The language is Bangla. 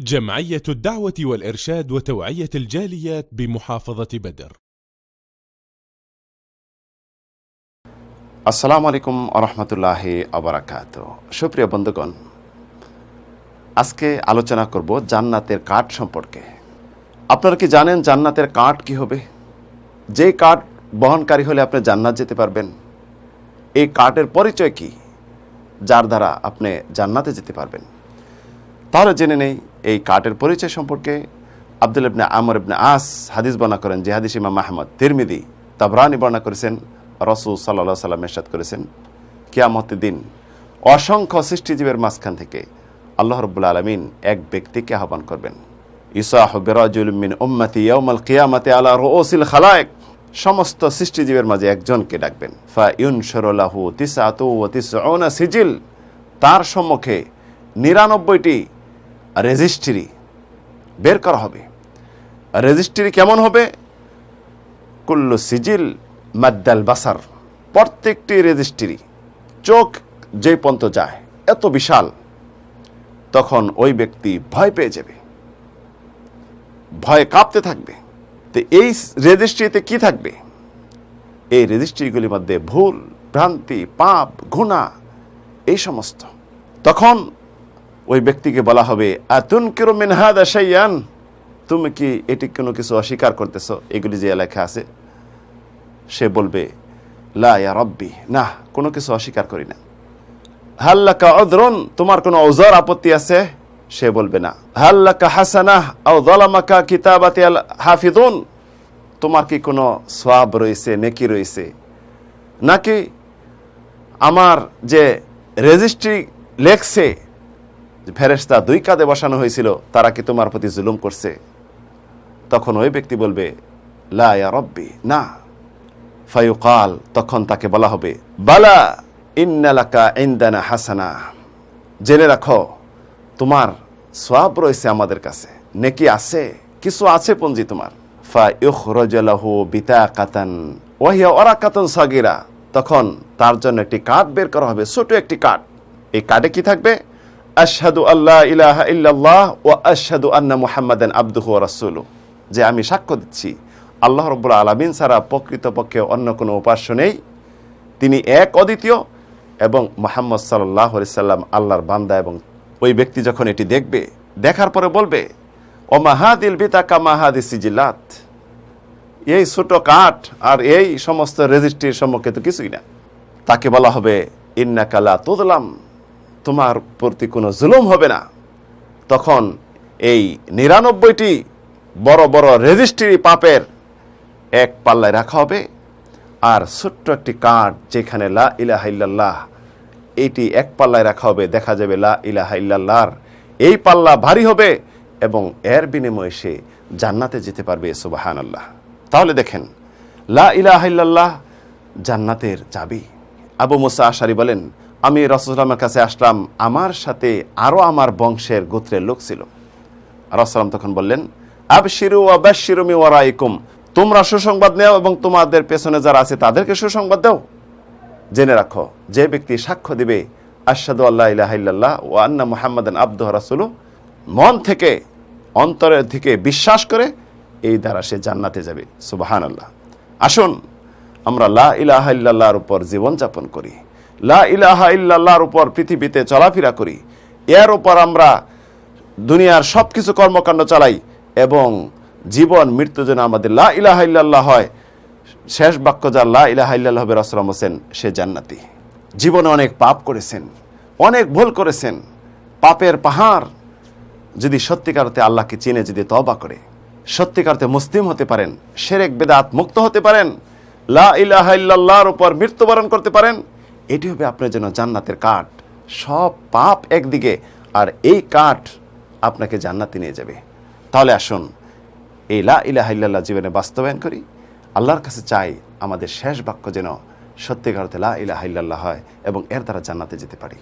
جمعية الدعوة والإرشاد وتوعية الجاليات بمحافظة بدر. আসসালামু আলাইকুম আরহামতুল্লাহি আবরাকাতুহ। সুপ্রিয় বন্ধুগণ, আজকে আলোচনা করব জান্নাতের কার্ড সম্পর্কে। আপনারা কি জানেন জান্নাতের কার্ড কি হবে? যে কার্ড বহনকারী হলে আপনি জান্নাত যেতে পারবেন। এই কার্ডের পরিচয় কি, যার দ্বারা আপনি জান্নাতে যেতে পারবেন? তাহলে জেনে নেই এই কার্ডের পরিচয় সম্পর্কে। আব্দুল্লাহ ইবনে আমর ইবনে আস হাদিস বর্ণনা করেন, যে হাদিস ইমাম আহমদ, তিরমিজি, তাবরানী বর্ণনা করেছেন। রাসূল সাল্লাল্লাহু আলাইহি সাল্লাম ইরশাদ করেছেন, কিয়ামতের দিন অসংখ্য সৃষ্টিজীবের মাঝখান থেকে আল্লাহ রাব্বুল আলামিন এক ব্যক্তিকে আহ্বান করবেন। ইসাহু বিরাজুলিন মিন উম্মতি ইয়াউমাল কিয়ামাতি আলা রুউসিল খালায়েক। সমস্ত সৃষ্টিজীবের মাঝে একজনকে ডাকবেন। ফা ইউনশারু লাহু তিসআতু ওয়া তিসউনা সিজিল। তার সম্মুখে ৯৯টি রেজিস্ট্রি বের করা হবে। রেজিস্ট্রি কেমন হবে? কুল্লু সিজিল মাদ্দাল বাসার। প্রত্যেকটি রেজিস্ট্রি চোখ যে পর্যন্ত যায়, এত বিশাল। তখন ওই ব্যক্তি ভয় পেয়ে যাবে, ভয়ে কাঁপতে থাকবে। তো এই রেজিস্ট্রিতে কি থাকবে? এই রেজিস্ট্রিগুলির মধ্যে ভুল, ভ্রান্তি, পাপ, গুনাহ, এই সমস্ত। তখন ওই ব্যক্তিকে বলা হবে, আতুনকিরু মিন হাযা শাইআন। তুমি কি এটি কোনো কিছু অস্বীকার করতেছো, এগুলি যে লেখা আছে? সে বলবে, লা ইয়া রাব্বি, না, কোনো কিছু অস্বীকার করি না। হাল লাকা উযরুন, তোমার কোনো ওযর আপত্তি আছে? সে বলবে না। হাল লাকা হাসানাহ আও যালামাকা কিতাবাতি আল হাফিজুন, তোমার কি কোনো সওয়াব রয়েছে, নেকি রয়েছে? নাকি আমার যে রেজিস্ট্রি লেখছে, ফেরেশতা ২ কাঁধে বসানো হয়েছিল, তারা কি তোমার প্রতি জুলুম করছে? তখন ওই ব্যক্তি বলবে, লা ইয়া রাব্বি, না। ফায়ুকাল, তখন তাকে বলা হবে, বালা ইন্না লাকা ইনদানা হাসানা, জেনে রাখো তোমার সওয়াব রয়েছে আমাদের কাছে, নেকি আছে, কিছু আছে পুঞ্জি তোমার। ফা ইখরাজু লাহু বিতাকাতান ওয়া হিয়া ওয়ারাকাতুন সাগীরা, তখন তার জন্য একটি কার্ড বের করা হবে, ছোট একটি কার্ড। এই কার্ডে কি থাকবে? আশহাদু আল্লা ইলাহা ইল্লাল্লাহ ওয়া আশহাদু আন্না মুহাম্মাদান আবদুহু ওয়া রাসূলুহু, যে আমি সাক্ষ্য দিচ্ছি আল্লাহ রাব্বুল আলামিন ছাড়া প্রকৃতপক্ষে অন্য কোনো উপাস্য নেই, তিনি এক অদ্বিতীয়, এবং মুহাম্মদ সাল্লাল্লাহু আলাইহি সাল্লাম আল্লাহর বান্দা। এবং ওই ব্যক্তি যখন এটি দেখবে, দেখার পরে বলবে, ও মাহাদিল বিতাকা মাহাদি সিজিলাত, এই ছোট কাঠ আর এই সমস্ত রেজিস্ট্রির সম্মুখে তো কিছুই না। তাকে বলা হবে, ইন্নাকা লা তুযলাম, তোমার প্রতি কোনো জুলুম হবে না। তখন এই ৯৯টি বড় বড় রেজিস্ট্রি পাপের এক পাল্লায় রাখা হবে, আর ছোট্ট একটি কার্ড যেখানে লা ইলাহা ইল্লাল্লাহ, এইটি এক পাল্লায় রাখা হবে। দেখা যাবে লা ইলাহা ইল্লাল্লাহর এই পাল্লা ভারী হবে, এবং এর বিনিময়ে সে জান্নাতে যেতে পারবে। সুবহানাল্লাহ। তাহলে দেখেন, লা ইলাহা ইল্লাল্লাহ জান্নাতের চাবি। আবু মুসা আশআরী বলেন, আমি রাসূলুল্লাহর কাছে আসলাম, আমার সাথে আরো আমার বংশের গোত্রের লোক ছিল। রাসূলুল্লাহ তখন বললেন, আবশিরু ওয়া বাশশিরু মিন ওয়ারাইকুম, তোমরা সুসংবাদ নাও এবং তোমাদের পেছনে যারা আছে তাদেরকে সুসংবাদ দাও। জেনে রাখো, যে ব্যক্তি সাক্ষ্য দিবে আশহাদু আল্লা ইলাহা ইল্লাল্লাহ ওয়া আন্না মুহাম্মাদান আবদুহু ওয়া রাসূলুহু, মন থেকে, অন্তরের থেকে বিশ্বাস করে, এই দ্বারা সে জান্নাতে যাবে। সুবহানাল্লাহ। আসুন আমরা লা ইলাহা ইল্লাল্লাহর উপর জীবনযাপন করি, লা ইলাহা ইল্লাল্লাহর উপর পৃথিবীতে চলাফেরা করি, এর উপর আমরা দুনিয়ার সবকিছু কর্মকাণ্ড চালাই, এবং জীবন মৃত্যু যেন আমাদের লা ইলাহা ইল্লাল্লাহ হয়। শেষ বাক্য যার লা ইলাহা ইল্লাল্লাহ হবে, রাসূলুল্লাহ বলেন, সে জান্নাতি। জীবনে অনেক পাপ করেছেন, অনেক ভুল করেছেন, পাপের পাহাড় যদি সত্যিকার অর্থে আল্লাহকে চিনে যদি তওবা করে সত্যিকার অর্থে মুসলিম হতে পারেন, শিরক বিদআত মুক্ত হতে পারেন, লা ইলাহা ইল্লাল্লাহর উপর মৃত্যুবরণ করতে পারেন, এটি হবে আপনার জন্য জান্নাতের কাঠ। সব পাপ একদিকে, আর এই কাঠ আপনাকে জান্নাতে নিয়ে যাবে। তাহলে আসুন এই লা ইলাহা ইল্লাল্লাহ জীবনে বাস্তবায়ন করি। আল্লাহর কাছে চাই আমাদের শেষ বাক্য যেন সত্যিকার অর্থে লা ইলাহা ইল্লাল্লাহ হয়, এবং এর দ্বারা জান্নাতে যেতে পারি।